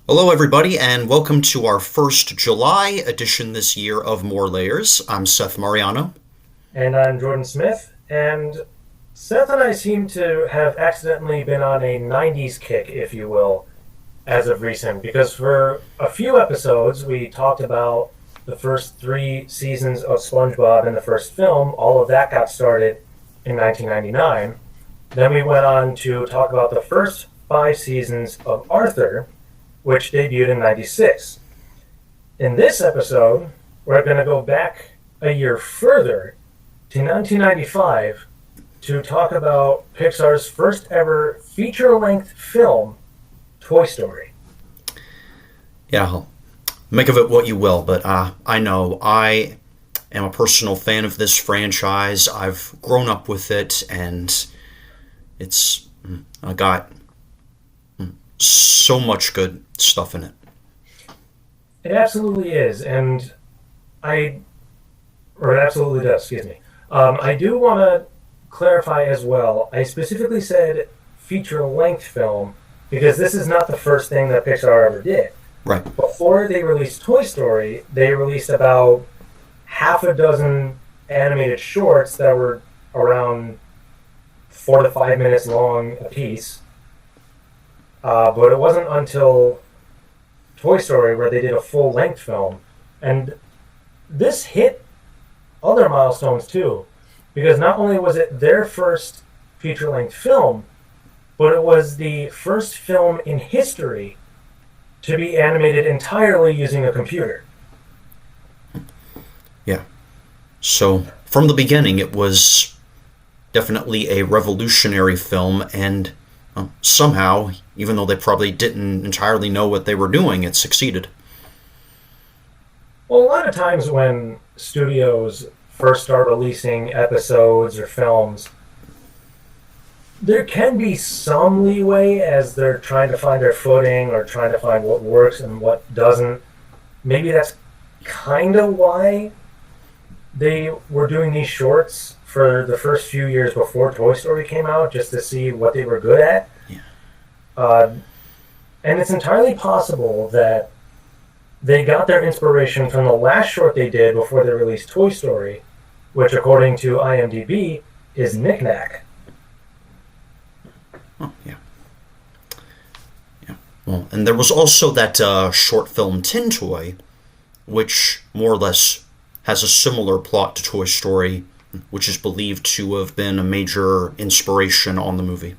Hello, everybody, and welcome to our first July edition this year of More Layers. I'm Seth Mariano. And I'm Jordan Smith. And Seth and I seem to have accidentally been on a 90s kick, if you will, as of recent, because for a few episodes we talked about the first three seasons of SpongeBob and the first film. All of that got started in 1999. Then we went on to talk about the first five seasons of Arthur, which debuted in 96. In this episode, we're going to go back a year further to 1995 to talk about Pixar's first ever feature-length film, Toy Story. Yeah, make of it what you will, but I know I am a personal fan of this franchise. I've grown up with it, and I got so much good stuff in it. It absolutely is, and it absolutely does, excuse me. I do want to clarify as well. I specifically said feature-length film because this is not the first thing that Pixar ever did. Right. Before they released Toy Story, they released about half a dozen animated shorts that were around 4 to 5 minutes long a piece. But it wasn't until Toy Story where they did a full-length film. And this hit other milestones too, because not only was it their first feature-length film, but it was the first film in history to be animated entirely using a computer. Yeah. So, from the beginning, it was definitely a revolutionary film, and somehow, even though they probably didn't entirely know what they were doing, it succeeded. Well, a lot of times when studios first start releasing episodes or films, there can be some leeway as they're trying to find their footing or trying to find what works and what doesn't. Maybe that's kind of why they were doing these shorts for the first few years before Toy Story came out, just to see what they were good at. Yeah. And it's entirely possible that they got their inspiration from the last short they did before they released Toy Story, which, according to IMDb, is Knick Knack. Oh, yeah. Yeah. Well, and there was also that short film Tin Toy, which more or less has a similar plot to Toy Story, which is believed to have been a major inspiration on the movie.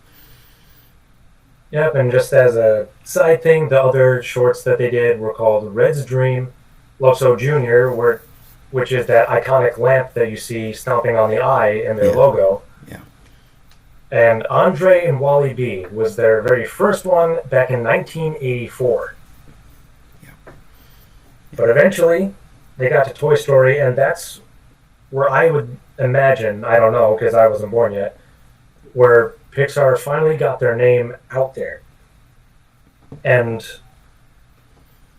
Yep, and just as a side thing, the other shorts that they did were called Red's Dream, Loso Jr., which is that iconic lamp that you see stomping on the eye in their logo. Yeah. And Andre and Wally B was their very first one back in 1984. Yeah. But eventually, they got to Toy Story, and that's where I would imagine, I don't know because I wasn't born yet, where Pixar finally got their name out there. And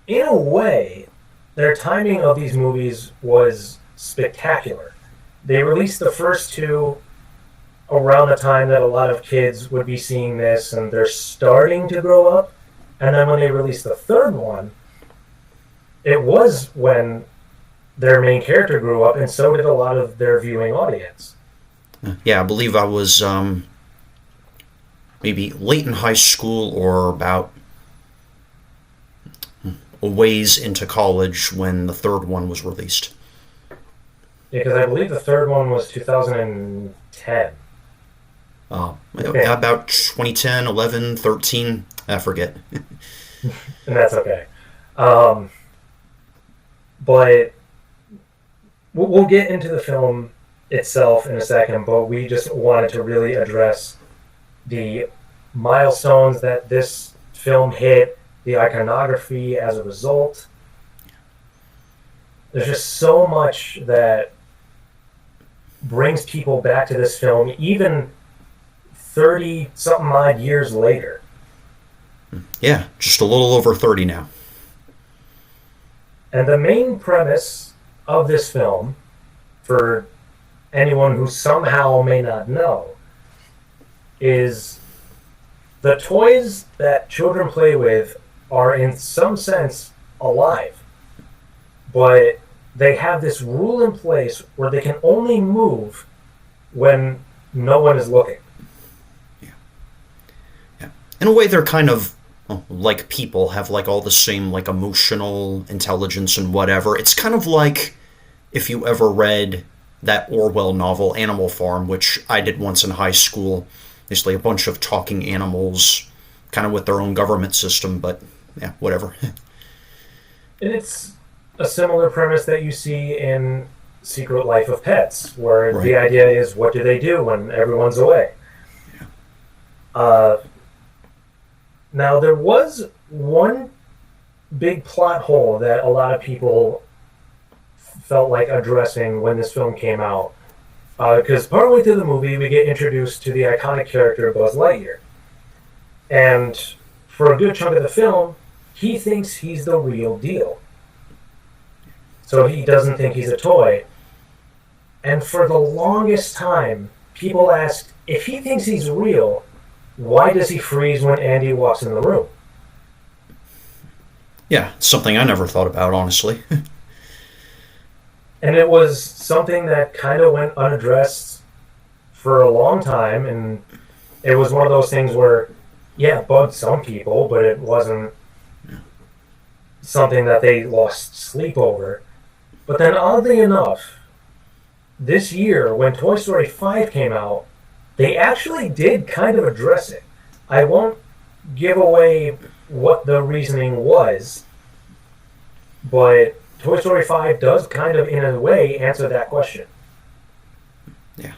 in a way, their timing of these movies was spectacular. They released the first two around the time that a lot of kids would be seeing this and they're starting to grow up. And then when they released the third one, it was when their main character grew up, and so did a lot of their viewing audience. Yeah, I believe I was maybe late in high school or about a ways into college when the third one was released. Yeah, because I believe the third one was 2010. Okay. About 2010, 11, 13, I forget. And that's okay. But we'll get into the film itself in a second, but we just wanted to really address the milestones that this film hit, the iconography as a result. There's just so much that brings people back to this film, even 30-something odd years later. Yeah, just a little over 30 now. And the main premise of this film, for anyone who somehow may not know, is the toys that children play with are in some sense alive, but they have this rule in place where they can only move when no one is looking. Yeah. Yeah. In a way, they're kind of well, like people have like all the same like emotional intelligence and whatever. It's kind of like if you ever read that Orwell novel Animal Farm, which I did once in high school. Basically, a bunch of talking animals, kind of with their own government system, but yeah, whatever. And it's a similar premise that you see in Secret Life of Pets, where Right. the idea is what do they do when everyone's away? Yeah. Now, there was one big plot hole that a lot of people felt like addressing when this film came out. Because partway through the movie, we get introduced to the iconic character Buzz Lightyear. And for a good chunk of the film, he thinks he's the real deal. So he doesn't think he's a toy. And for the longest time, people asked, if he thinks he's real, why does he freeze when Andy walks in the room? Yeah, something I never thought about, honestly. And it was something that kind of went unaddressed for a long time, and it was one of those things where, yeah, it bugged some people, but it wasn't something that they lost sleep over. But then, oddly enough, this year, when Toy Story 5 came out, they actually did kind of address it. I won't give away what the reasoning was, but Toy Story 5 does kind of, in a way, answer that question. Yeah.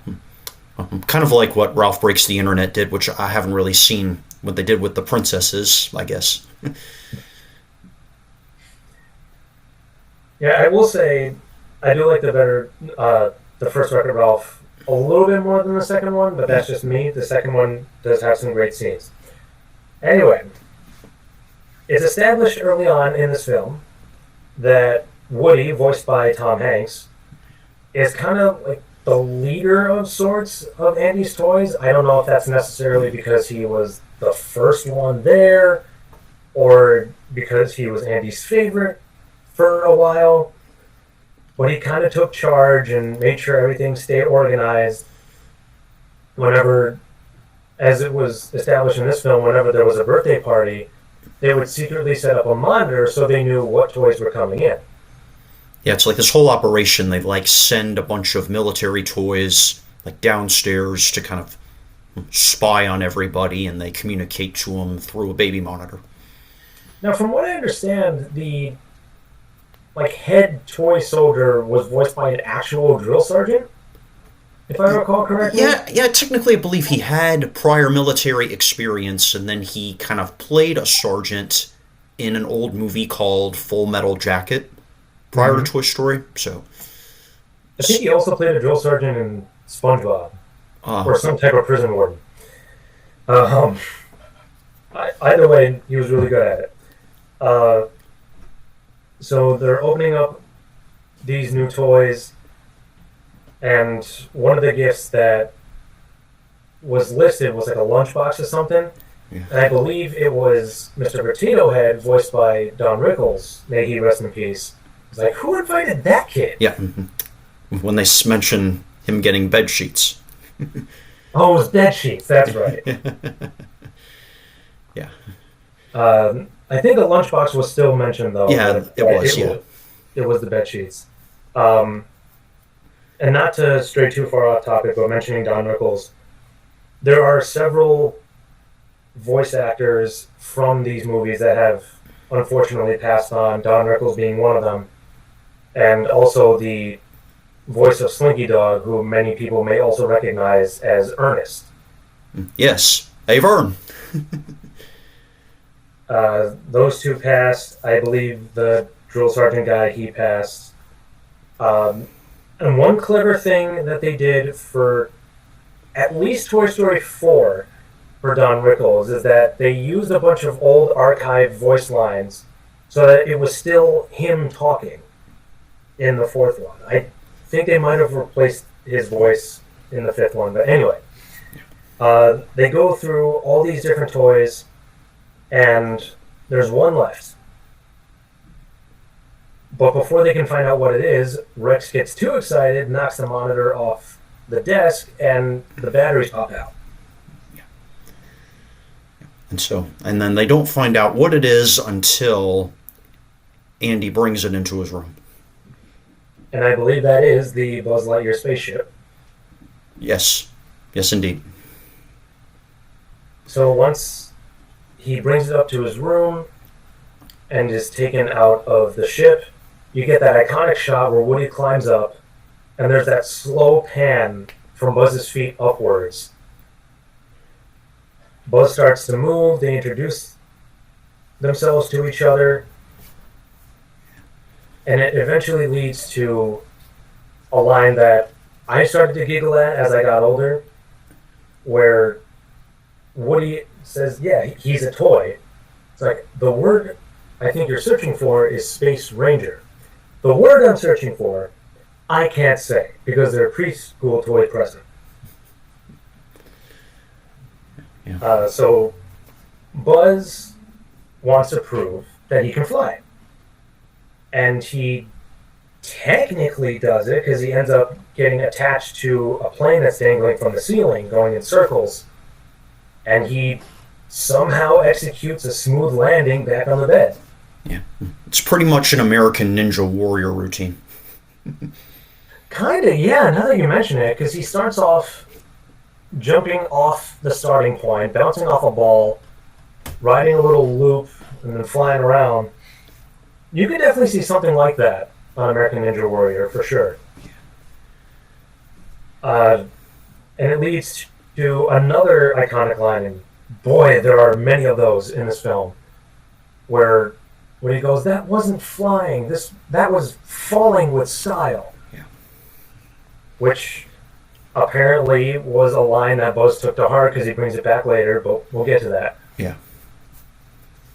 Kind of like what Ralph Breaks the Internet did, which I haven't really seen what they did with the princesses, I guess. Yeah, I will say, I do like the first Wreck-It Ralph a little bit more than the second one, but that's just me. The second one does have some great scenes. Anyway, it's established early on in this film that Woody, voiced by Tom Hanks, is kind of like the leader of sorts of Andy's toys. I don't know if that's necessarily because he was the first one there or because he was Andy's favorite for a while. But he kind of took charge and made sure everything stayed organized. Whenever, as it was established in this film, whenever there was a birthday party, they would secretly set up a monitor so they knew what toys were coming in. Yeah, it's like this whole operation. They like send a bunch of military toys like downstairs to kind of spy on everybody, and they communicate to them through a baby monitor. Now, from what I understand, the head toy soldier was voiced by an actual drill sergeant, if I recall correctly. Yeah. Technically, I believe he had prior military experience, and then he kind of played a sergeant in an old movie called Full Metal Jacket prior to Toy Story. So, I think he also played a drill sergeant in SpongeBob, or some type of prison warden. Either way, he was really good at it. So they're opening up these new toys, and one of the gifts that was listed was like a lunchbox or something. Yeah. And I believe it was Mr. Potato Head, voiced by Don Rickles, may he rest in peace. It's like, who invited that kid? yeah, when they mention him getting bed sheets. Oh, it was bed sheets. That's right. Yeah. I think a lunchbox was still mentioned, though. Yeah, it was. It was the bed sheets. And not to stray too far off topic, but mentioning Don Rickles, there are several voice actors from these movies that have unfortunately passed on, Don Rickles being one of them, and also the voice of Slinky Dog, who many people may also recognize as Ernest. Yes, Avern. Those two passed. I believe the drill sergeant guy, he passed. And one clever thing that they did for at least Toy Story 4 for Don Rickles is that they used a bunch of old archived voice lines so that it was still him talking in the fourth one. I think they might have replaced his voice in the fifth one, but anyway. They go through all these different toys, and There's one left. But before they can find out what it is, Rex gets too excited, knocks the monitor off the desk, and the batteries pop out. And then they don't find out what it is until Andy brings it into his room. And I believe that is the Buzz Lightyear spaceship. Yes. Yes, indeed. So once he brings it up to his room and is taken out of the ship, you get that iconic shot where Woody climbs up, and there's that slow pan from Buzz's feet upwards. Buzz starts to move, they introduce themselves to each other, and it eventually leads to a line that I started to giggle at as I got older, where Woody says, yeah, he's a toy. It's like, the word I think you're searching for is Space Ranger. The word I'm searching for, I can't say, because they're preschool toy present. Yeah. So Buzz wants to prove that he can fly. And he technically does it because he ends up getting attached to a plane that's dangling from the ceiling, going in circles. And he somehow executes a smooth landing back on the bed. Yeah. It's pretty much an American Ninja Warrior routine. Kinda, yeah, now that you mention it, because he starts off jumping off the starting point, bouncing off a ball, riding a little loop, and then flying around. You could definitely see something like that on American Ninja Warrior, for sure. And it leads to another iconic line, and boy, there are many of those in this film, where when he goes, that wasn't flying, that was falling with style. Yeah. Which apparently was a line that Buzz took to heart because he brings it back later, but we'll get to that. Yeah.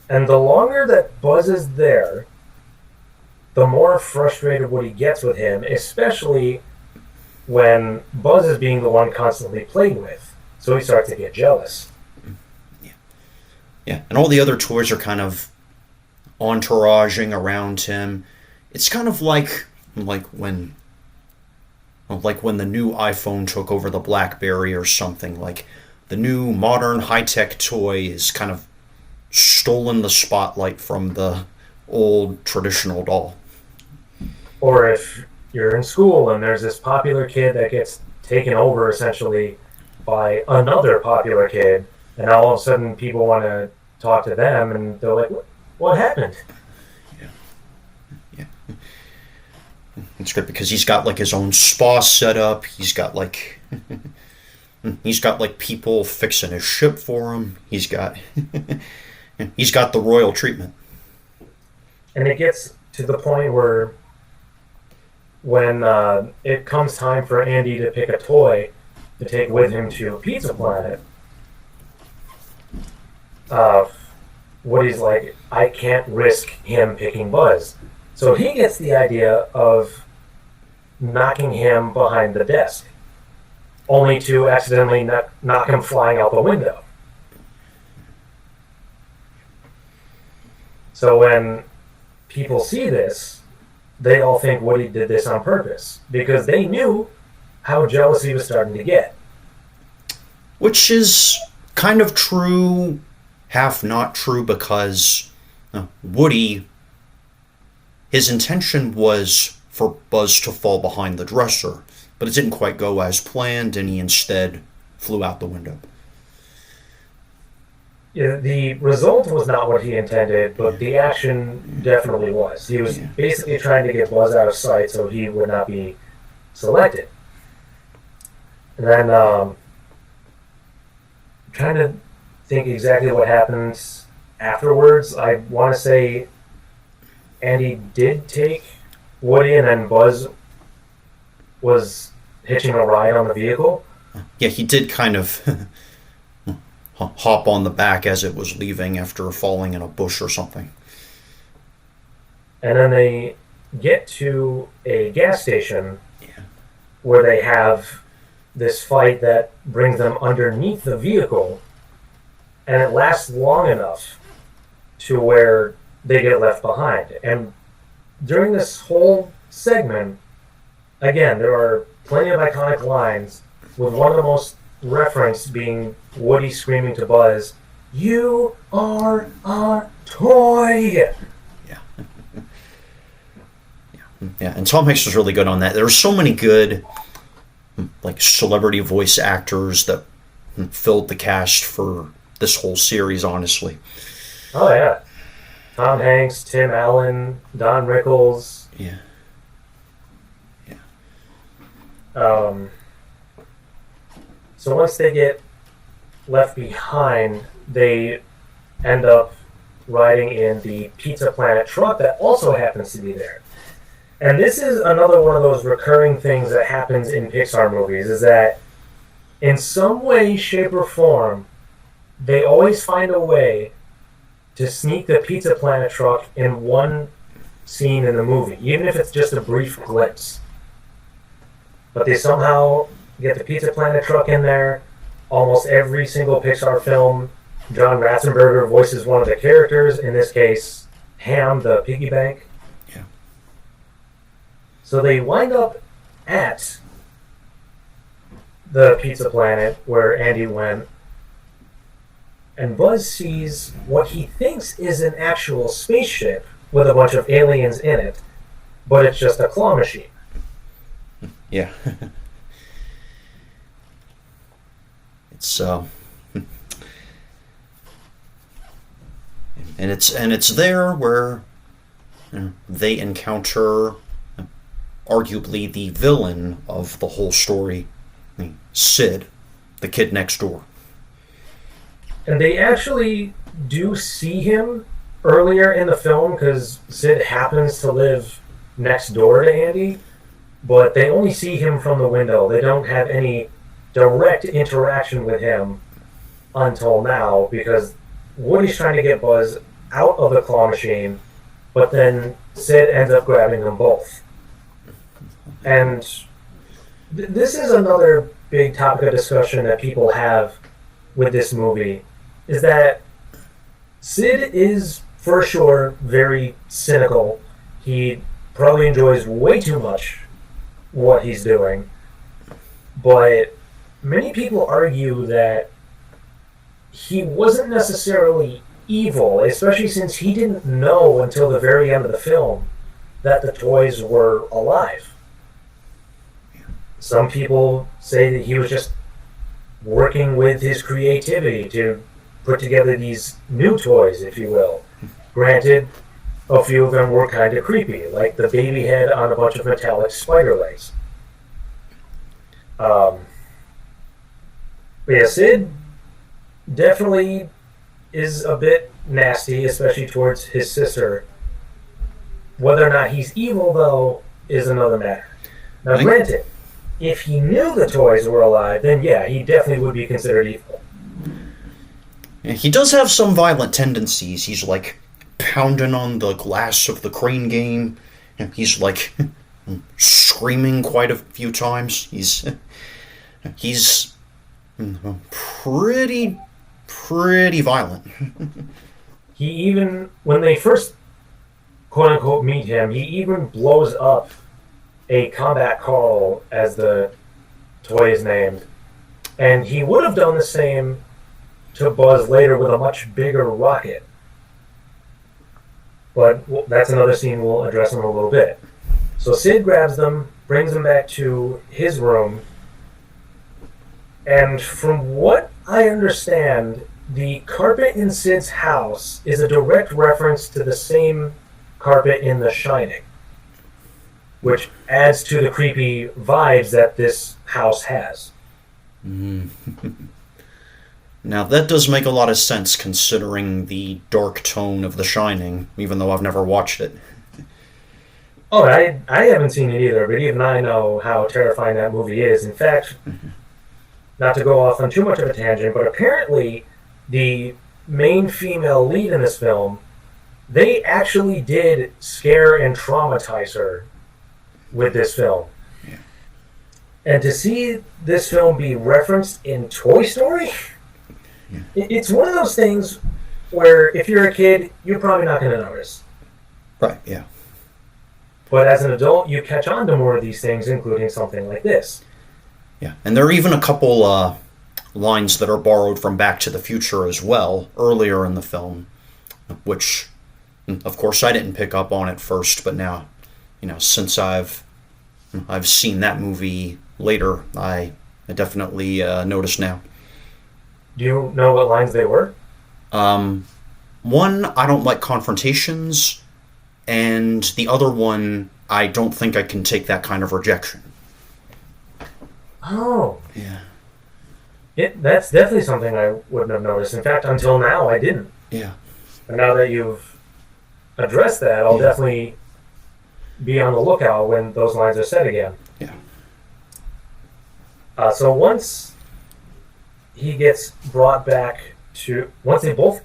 And the longer that Buzz is there, the more frustrated Woody gets with him, especially when Buzz is being the one constantly played with. So he starts to get jealous. Yeah. And all the other toys are kind of entouraging around him. It's kind of like when the new iPhone took over the BlackBerry or something. Like the new modern high-tech toy is kind of stolen the spotlight from the old traditional doll. Or if you're in school and there's this popular kid that gets taken over essentially by another popular kid, and all of a sudden people want to talk to them, and they're like, what happened? Yeah. It's good because he's got like his own spa set up. He's got like people fixing his ship for him. He's got the royal treatment. And it gets to the point where when it comes time for Andy to pick a toy to take with him to Pizza Planet, Woody's like, I can't risk him picking Buzz. So he gets the idea of knocking him behind the desk, only to accidentally knock him flying out the window. So when people see this, they all think Woody did this on purpose, because they knew how jealous he was starting to get. Which is kind of true, half not true, because Woody, his intention was for Buzz to fall behind the dresser, but it didn't quite go as planned, and he instead flew out the window. Yeah, the result was not what he intended, but the action definitely was. He was basically trying to get Buzz out of sight so he would not be selected. And then, trying to think exactly what happens afterwards. I want to say Andy did take Woody, and then Buzz was hitching a ride on the vehicle. Yeah, he did kind of hop on the back as it was leaving after falling in a bush or something. And then they get to a gas station where they have this fight that brings them underneath the vehicle, and it lasts long enough to where they get left behind. And during this whole segment, again, there are plenty of iconic lines, with one of the most referenced being Woody screaming to Buzz, "You are a toy!" Yeah. Yeah, and Tom Hanks was really good on that. There were so many good, like, celebrity voice actors that filled the cast for this whole series, honestly. Oh, yeah. Tom Hanks, Tim Allen, Don Rickles. Yeah. Yeah. So once they get left behind, they end up riding in the Pizza Planet truck that also happens to be there. And this is another one of those recurring things that happens in Pixar movies, is that in some way, shape, or form, they always find a way to sneak the Pizza Planet truck in one scene in the movie, even if it's just a brief glimpse. But they somehow get the Pizza Planet truck in there. Almost every single Pixar film, John Ratzenberger voices one of the characters, in this case, Ham, the piggy bank. Yeah. So they wind up at the Pizza Planet where Andy went, and Buzz sees what he thinks is an actual spaceship with a bunch of aliens in it, but it's just a claw machine. Yeah. It's and it's there where they encounter arguably the villain of the whole story, Sid, the kid next door. And they actually do see him earlier in the film because Sid happens to live next door to Andy, but they only see him from the window. They don't have any direct interaction with him until now because Woody's trying to get Buzz out of the claw machine, but then Sid ends up grabbing them both. And this is another big topic of discussion that people have with this movie, is that Sid is, for sure, very cynical. He probably enjoys way too much what he's doing. But many people argue that he wasn't necessarily evil, especially since he didn't know until the very end of the film that the toys were alive. Some people say that he was just working with his creativity to put together these new toys, if you will. Granted, a few of them were kind of creepy, like the baby head on a bunch of metallic spider legs. But yeah, Sid definitely is a bit nasty, especially towards his sister. Whether or not he's evil, though, is another matter. Now, granted, if he knew the toys were alive, then yeah, he definitely would be considered evil. He does have some violent tendencies. He's like pounding on the glass of the crane game. He's like screaming quite a few times. He's pretty violent. He even, when they first quote unquote meet him, he even blows up a Combat Carl, as the toy is named. And he would have done the same to Buzz later with a much bigger rocket. But that's another scene we'll address in a little bit. So Sid grabs them, brings them back to his room, and from what I understand, the carpet in Sid's house is a direct reference to the same carpet in The Shining, which adds to the creepy vibes that this house has. Now, that does make a lot of sense considering the dark tone of The Shining, even though I've never watched it. Oh, I haven't seen it either, but even I know how terrifying that movie is. In fact, not to go off on too much of a tangent, but apparently the main female lead in this film, they actually did scare and traumatize her with this film. Yeah. And to see this film be referenced in Toy Story, it's one of those things where if you're a kid, you're probably not going to notice. Right, yeah. But as an adult, you catch on to more of these things, including something like this. Yeah. And there are even a couple lines that are borrowed from Back to the Future as well, earlier in the film, which, of course, I didn't pick up on at first, but now, since I've seen that movie later, I definitely notice now. Do you know what lines they were? One, I don't like confrontations, and the other one, I don't think I can take that kind of rejection. Oh. Yeah. That's definitely something I wouldn't have noticed. In fact, until now, I didn't. Yeah. And now that you've addressed that, I'll definitely be on the lookout when those lines are said again. Yeah. So once they both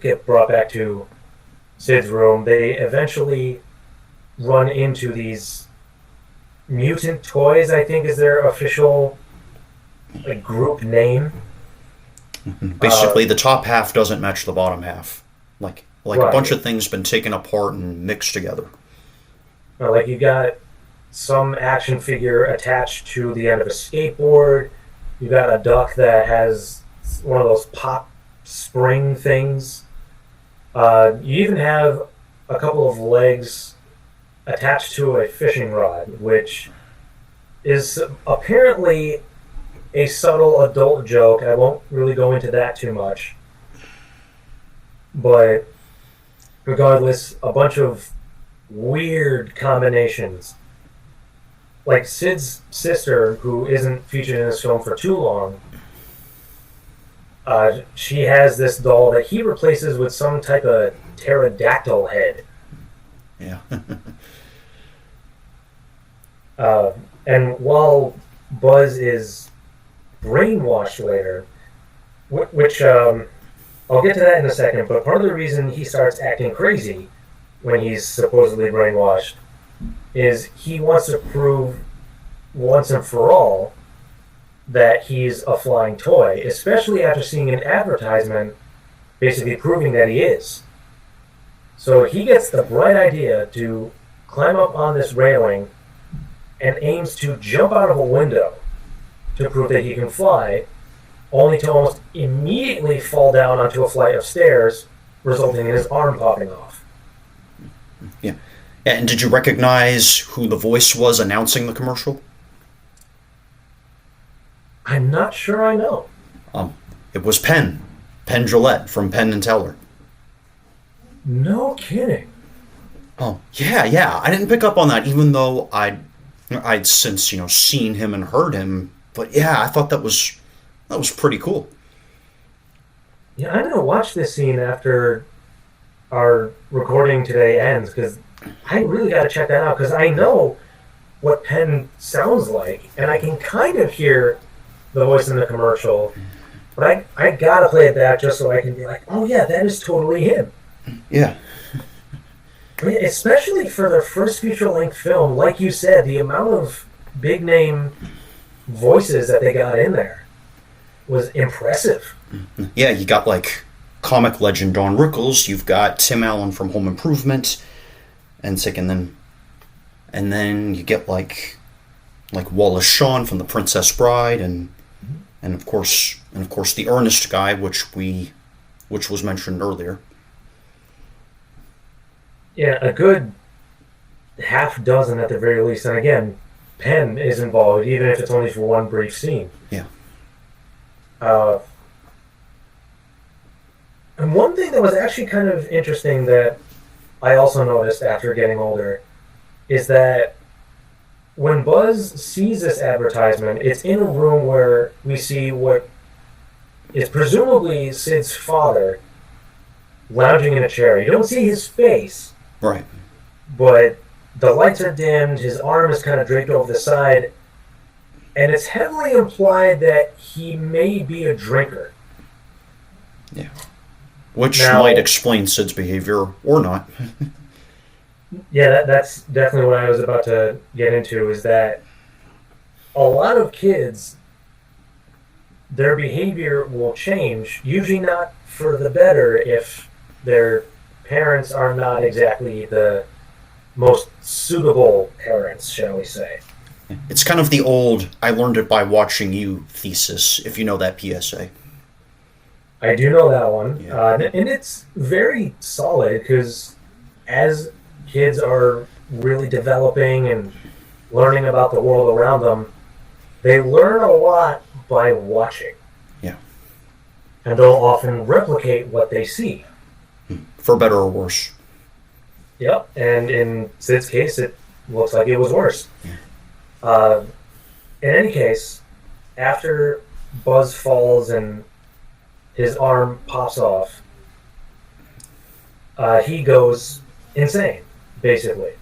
get brought back to Sid's room, they eventually run into these mutant toys, I think is their official group name. Basically, the top half doesn't match the bottom half. Like Right. a bunch of things been taken apart and mixed together. Like you got some action figure attached to the end of a skateboard. You got a duck that has one of those pop spring things. You even have a couple of legs attached to a fishing rod, which is apparently a subtle adult joke. I won't really go into that too much. But regardless, a bunch of weird combinations. Like Sid's sister, who isn't featured in this film for too long, she has this doll that he replaces with some type of pterodactyl head. Yeah. And while Buzz is brainwashed later, which I'll get to that in a second, but part of the reason he starts acting crazy when he's supposedly brainwashed is he wants to prove once and for all that he's a flying toy, especially after seeing an advertisement basically proving that he is. So he gets the bright idea to climb up on this railing and aims to jump out of a window to prove that he can fly, only to almost immediately fall down onto a flight of stairs, resulting in his arm popping off. Yeah. And did you recognize who the voice was announcing the commercial? I'm not sure I know. It was Penn Jillette from Penn and Teller. No kidding. Oh, yeah. I didn't pick up on that, even though I'd since seen him and heard him. But yeah, I thought that was pretty cool. Yeah, I'm gonna watch this scene after our recording today ends, because I really got to check that out, because I know what Penn sounds like, and I can kind of hear the voice in the commercial, but I gotta play it back just so I can be like, oh yeah, that is totally him. Yeah. I mean, especially for their first feature-length film, like you said, the amount of big-name voices that they got in there was impressive. Yeah, you got comic legend Don Rickles, you've got Tim Allen from Home Improvement, and then you get like Wallace Shawn from The Princess Bride, and of course the Ernest guy, which was mentioned earlier. Yeah, a good half dozen at the very least, and again, Penn is involved, even if it's only for one brief scene. Yeah. And one thing that was actually kind of interesting that I also noticed after getting older is that when Buzz sees this advertisement, it's in a room where we see what is presumably Sid's father lounging in a chair. You don't see his face, Right. but the lights are dimmed, his arm is kind of draped over the side, and it's heavily implied that he may be a drinker. Yeah. Which Now- might explain Sid's behavior or not. Yeah, that's definitely what I was about to get into, is that a lot of kids, their behavior will change, usually not for the better if their parents are not exactly the most suitable parents, shall we say. It's kind of the old "I learned it by watching you" thesis, if you know that PSA. I do know that one. Yeah. And it's very solid because as kids are really developing and learning about the world around them, they learn a lot by watching. Yeah. And they'll often replicate what they see. For better or worse. Yep. And in Sid's case, it looks like it was worse. Yeah. In any case, after Buzz falls and his arm pops off, he goes insane, basically.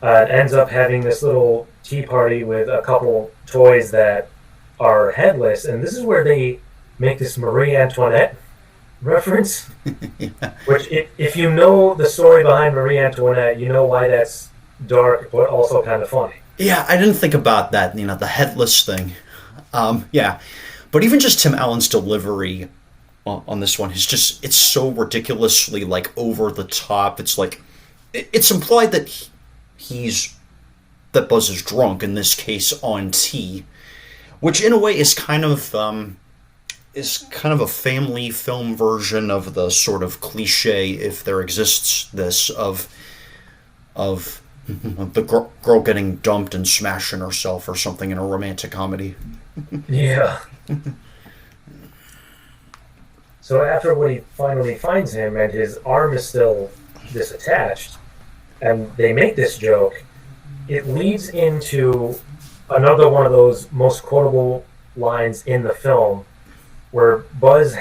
Ends up having this little tea party with a couple toys that are headless, and this is where they make this Marie Antoinette reference. Yeah. Which, if you know the story behind Marie Antoinette, you know why that's dark, but also kind of funny. Yeah, I didn't think about that, the headless thing. Yeah. But even just Tim Allen's delivery on this one is just, it's so ridiculously, over the top. It's it's implied that that Buzz is drunk, in this case on tea, which in a way is kind of a family film version of the sort of cliche, if there exists this, of the girl getting dumped and smashing herself or something in a romantic comedy. Yeah. So after Woody finally finds him and his arm is still disattached, and they make this joke, it leads into another one of those most quotable lines in the film, where Buzz,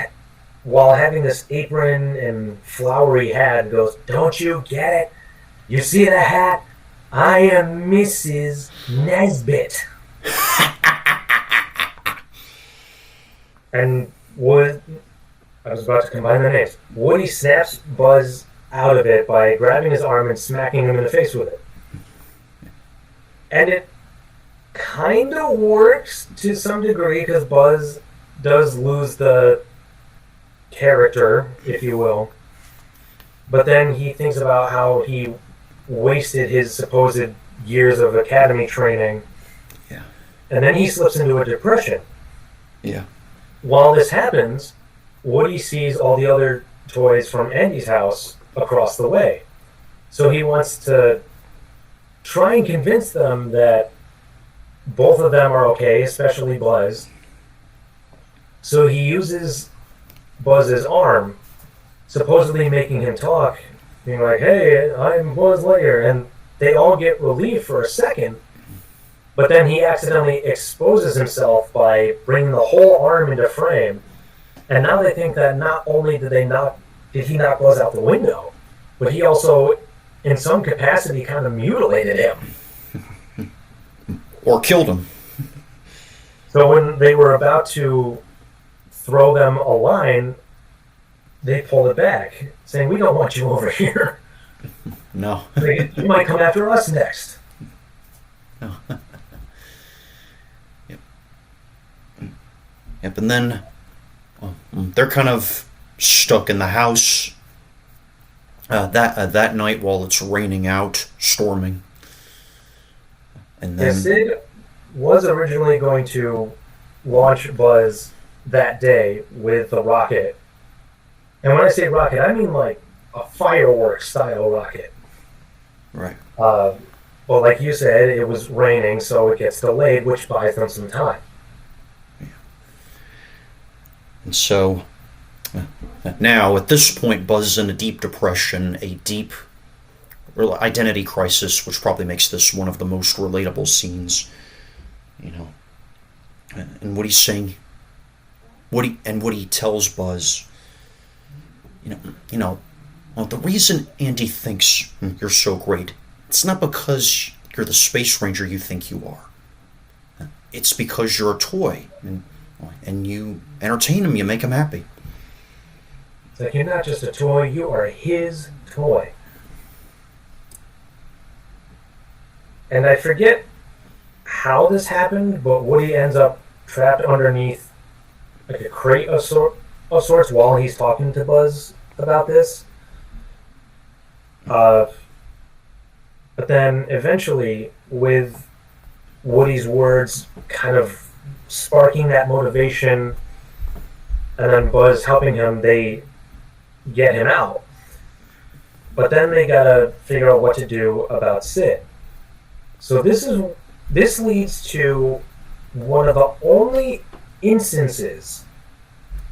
while having this apron and flowery hat, goes, "Don't you get it? You see the hat? I am Mrs. Nesbit." And I was about to combine the names. Woody snaps Buzz out of it by grabbing his arm and smacking him in the face with it. And it kind of works to some degree because Buzz does lose the character, if you will. But then he thinks about how he wasted his supposed years of academy training. Yeah. And then he slips into a depression. Yeah. While this happens, Woody sees all the other toys from Andy's house across the way. So he wants to try and convince them that both of them are okay, especially Buzz. So he uses Buzz's arm, supposedly making him talk, being like, "Hey, I'm Buzz Lightyear," and they all get relief for a second, but then he accidentally exposes himself by bringing the whole arm into frame, and now they think that not only did he knock Buzz out the window, but he also, in some capacity, kind of mutilated him. Or killed him. So when they were about to throw them a line, they pulled it back, saying, "We don't want you over here. No. You might come after us next." No. Yep. Yep, and then they're kind of stuck in the house that night while it's raining out, storming. And then Sid was originally going to launch Buzz that day with the rocket. And when I say rocket, I mean like a fireworks style rocket. right. Well, like you said, it was raining, so it gets delayed, which buys them some time. And so now, at this point, Buzz is in a deep depression, a deep identity crisis, which probably makes this one of the most relatable scenes. And what he's saying, what he tells Buzz, well, the reason Andy thinks you're so great, it's not because you're the space ranger you think you are. It's because you're a toy, and you entertain him, you make him happy. It's like, you're not just a toy, you are his toy. And I forget how this happened, but Woody ends up trapped underneath like a crate of sorts while he's talking to Buzz about this. Uh, but then eventually, with Woody's words kind of sparking that motivation, and then Buzz helping him, they get him out. But then they gotta figure out what to do about Sid. So this leads to one of the only instances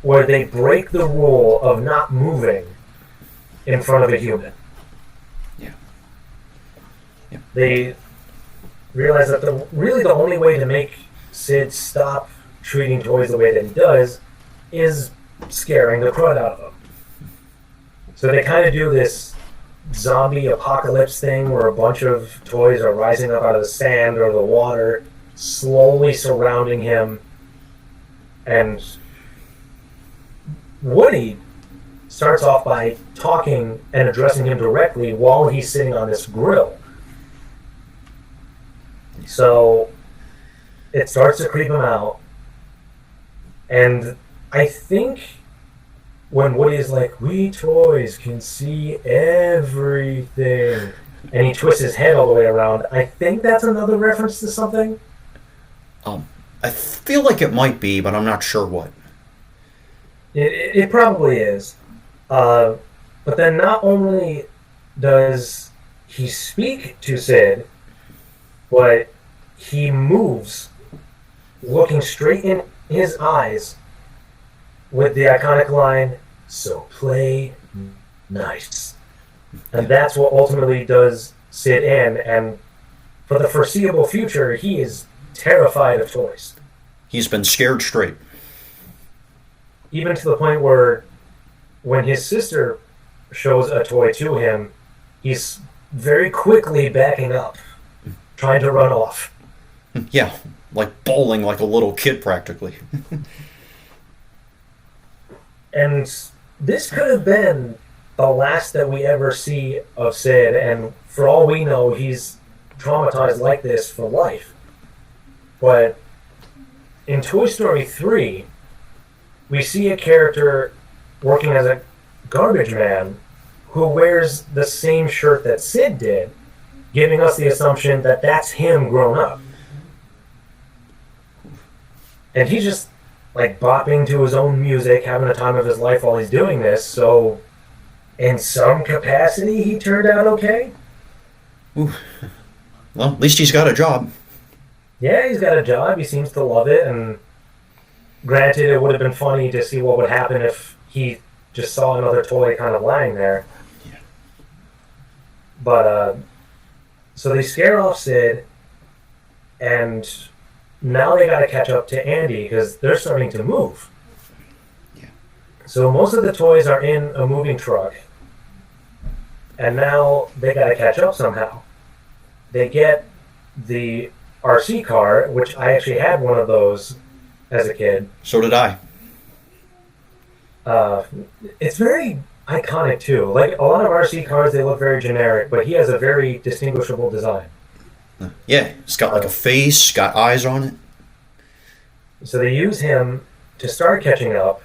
where they break the rule of not moving in front of a human. Yeah. Yeah. They realize that the only way to make Sid stop treating toys the way that he does is scaring the crud out of him. So they kind of do this zombie apocalypse thing where a bunch of toys are rising up out of the sand or the water, slowly surrounding him, and Woody starts off by talking and addressing him directly while he's sitting on this grill. So it starts to creep him out, and I think when Woody is like, "We toys can see everything," and he twists his head all the way around, I think that's another reference to something. I feel like it might be, but I'm not sure what. It probably is. But then not only does he speak to Sid, but he moves, looking straight in his eyes, with the iconic line, "So play nice." And that's what ultimately does Sid in, and for the foreseeable future, he is terrified of toys. He's been scared straight. Even to the point where when his sister shows a toy to him, he's very quickly backing up, trying to run off. Yeah, like bawling like a little kid practically. And this could have been the last that we ever see of Sid, and for all we know, he's traumatized like this for life. But in Toy Story 3, we see a character working as a garbage man who wears the same shirt that Sid did, giving us the assumption that that's him grown up. And he's just like bopping to his own music, having the time of his life while he's doing this, so in some capacity he turned out okay. Ooh. Well, at least he's got a job. Yeah, he's got a job, he seems to love it, and granted it would have been funny to see what would happen if he just saw another toy kind of lying there. Yeah. But, so they scare off Sid, and now they gotta catch up to Andy because they're starting to move. Yeah. So most of the toys are in a moving truck, and now they gotta catch up somehow. They get the RC car, which I actually had one of those as a kid. So did I. It's very iconic too. Like a lot of RC cars, they look very generic, but he has a very distinguishable design. Yeah, it's got like a face, got eyes on it. So they use him to start catching up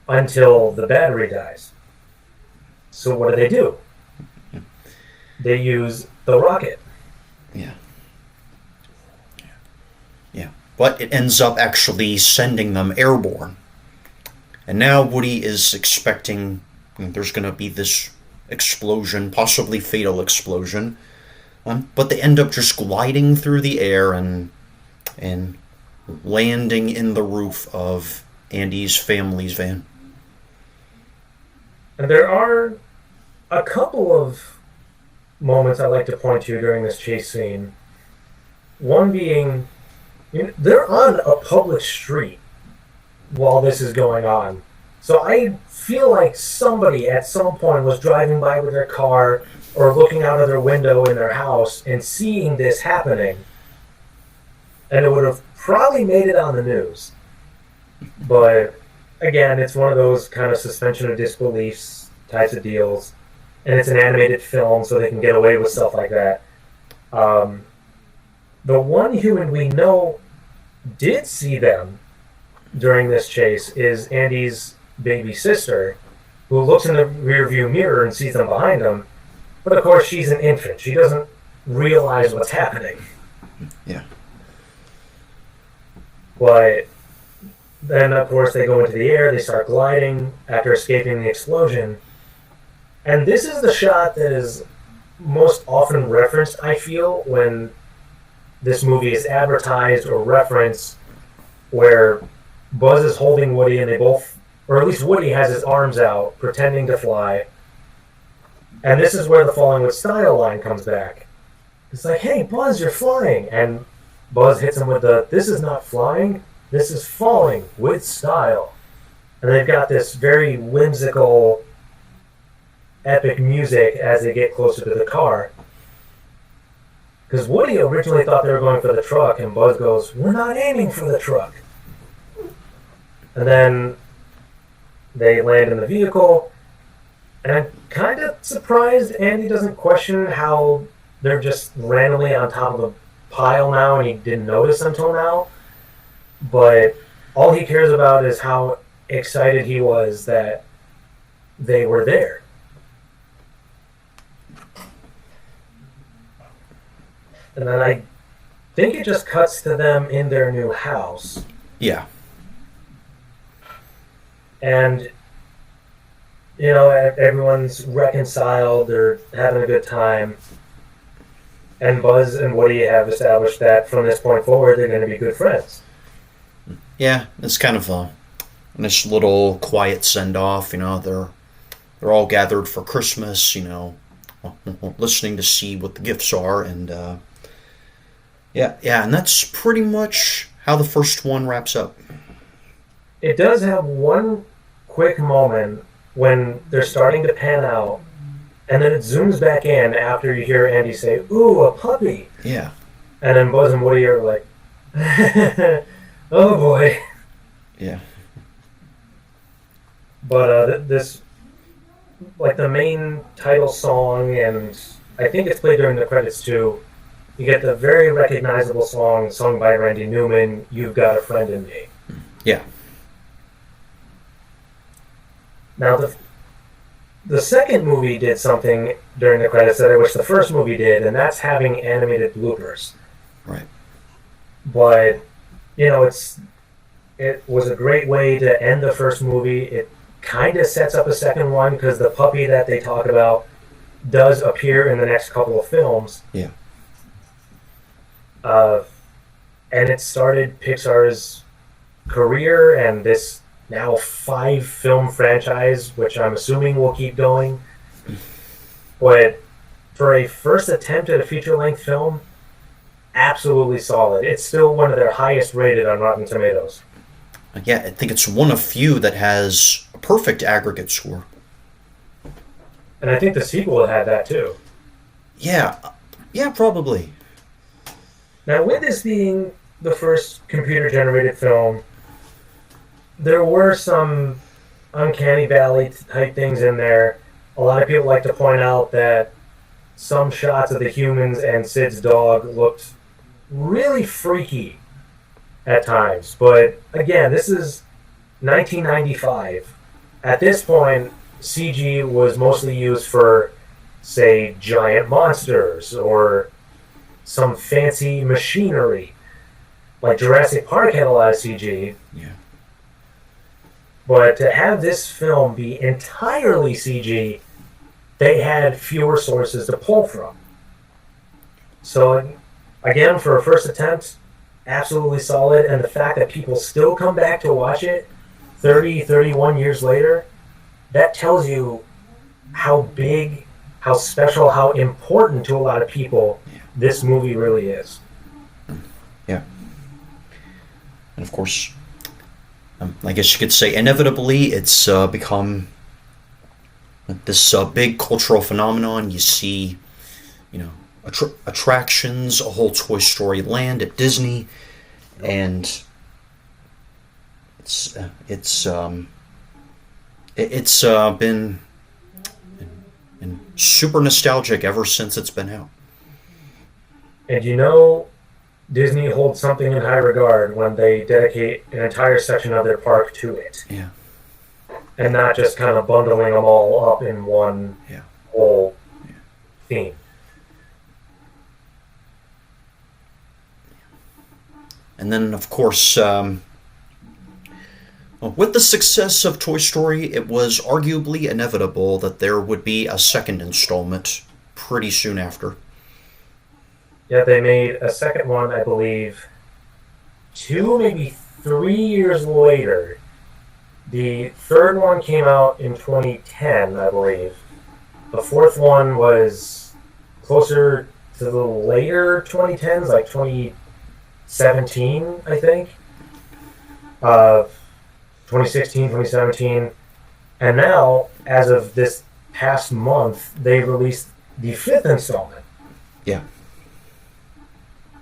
until the battery dies. So what do? They use the rocket. Yeah. Yeah. But it ends up actually sending them airborne. And now Woody is expecting there's going to be this explosion, possibly fatal explosion. But they end up just gliding through the air and landing in the roof of Andy's family's van. And there are a couple of moments I like to point to during this chase scene. One being, they're on a public street while this is going on. So I feel like somebody at some point was driving by with their car or looking out of their window in their house and seeing this happening. And it would have probably made it on the news. But again, it's one of those kind of suspension of disbeliefs types of deals. And it's an animated film, so they can get away with stuff like that. The one human we know did see them during this chase is Andy's baby sister, who looks in the rearview mirror and sees them behind him. But of course, she's an infant. She doesn't realize what's happening. Yeah. But then, of course, they go into the air. They start gliding after escaping the explosion. And this is the shot that is most often referenced, I feel, when this movie is advertised or referenced, where Buzz is holding Woody and they both, or at least Woody has his arms out, pretending to fly. And this is where the falling with style line comes back. It's like, hey, Buzz, you're flying. And Buzz hits him with the, this is not flying, this is falling with style. And they've got this very whimsical, epic music as they get closer to the car. Because Woody originally thought they were going for the truck, and Buzz goes, we're not aiming for the truck. And then they land in the vehicle, and I'm kind of surprised Andy doesn't question how they're just randomly on top of a pile now and he didn't notice until now. But all he cares about is how excited he was that they were there. And then I think it just cuts to them in their new house. Yeah. And, you know, everyone's reconciled, they're having a good time. And Buzz and Woody have established that from this point forward, they're going to be good friends. Yeah, it's kind of a nice little quiet send-off, you know, they're all gathered for Christmas, you know, listening to see what the gifts are, and, yeah, and that's pretty much how the first one wraps up. It does have one quick moment when they're starting to pan out, and then it zooms back in after you hear Andy say, ooh, a puppy. Yeah. And then Buzz and Woody are like, oh boy. Yeah. But this, like the main title song, and I think it's played during the credits too, you get the very recognizable song sung by Randy Newman, You've Got a Friend in Me. Yeah. Now, the second movie did something during the credits that I wish the first movie did, and that's having animated bloopers. Right. But, you know, it was a great way to end the first movie. It kind of sets up a second one because the puppy that they talk about does appear in the next couple of films. Yeah. And it started Pixar's career and this now 5-film franchise, which I'm assuming will keep going. But for a first attempt at a feature-length film, absolutely solid. It's still one of their highest rated on Rotten Tomatoes. Yeah, I think it's one of few that has a perfect aggregate score. And I think the sequel had that too. Yeah, probably. Now, with this being the first computer-generated film, there were some Uncanny Valley type things in there. A lot of people like to point out that some shots of the humans and Sid's dog looked really freaky at times. But again, this is 1995. At this point, CG was mostly used for, say, giant monsters or some fancy machinery. Like Jurassic Park had a lot of CG. Yeah. But to have this film be entirely CG, they had fewer sources to pull from. So, again, for a first attempt, absolutely solid. And the fact that people still come back to watch it 30, 31 years later, that tells you how big, how special, how important to a lot of people this movie really is. Yeah. And of course, I guess you could say inevitably it's become this big cultural phenomenon. You see, you know, attractions, a whole Toy Story land at Disney, and it's been super nostalgic ever since it's been out. And you know, Disney holds something in high regard when they dedicate an entire section of their park to it. Yeah. And not just kind of bundling them all up in one Yeah. whole theme. And then, of course, with the success of Toy Story, it was arguably inevitable that there would be a second installment pretty soon after. Yeah, they made a second one, I believe, maybe 3 years later. The third one came out in 2010, I believe. The fourth one was closer to the later 2010s, like 2017, I think. 2016, 2017. And now, as of this past month, they released the fifth installment. Yeah.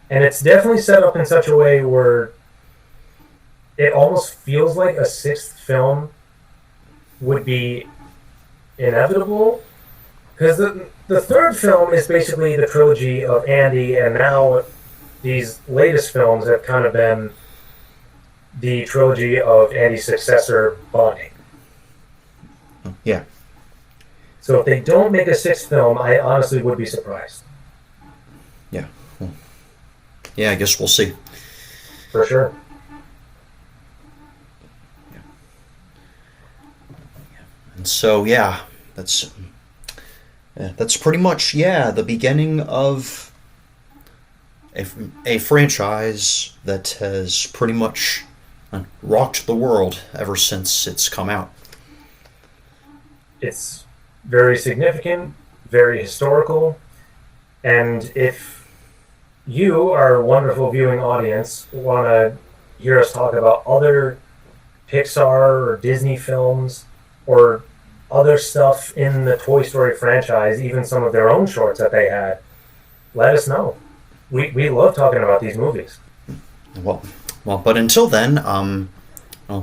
And it's definitely set up in such a way where it almost feels like a sixth film would be inevitable. Because the third film is basically the trilogy of Andy, and now these latest films have kind of been the trilogy of Andy's successor, Bonnie. Yeah. So if they don't make a sixth film, I honestly would be surprised. Yeah. Yeah, I guess we'll see. For sure. And so, yeah, that's pretty much, the beginning of a franchise that has pretty much rocked the world ever since it's come out. It's very significant, very historical, and if you, our wonderful viewing audience, want to hear us talk about other Pixar or Disney films or other stuff in the Toy Story franchise, even some of their own shorts that they had, let us know. We love talking about these movies. Well, but until then,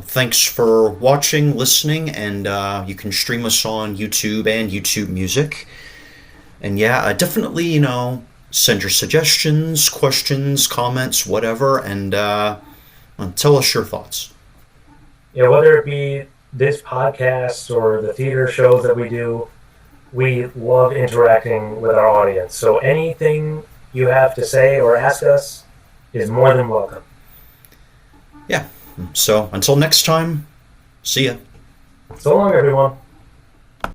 thanks for watching, listening, and you can stream us on YouTube and YouTube Music. And definitely, send your suggestions, questions, comments, whatever, and tell us your thoughts. Yeah, whether it be this podcast or the theater shows that we do, we love interacting with our audience. So anything you have to say or ask us is more than welcome. Yeah. So until next time, see ya. So long, everyone.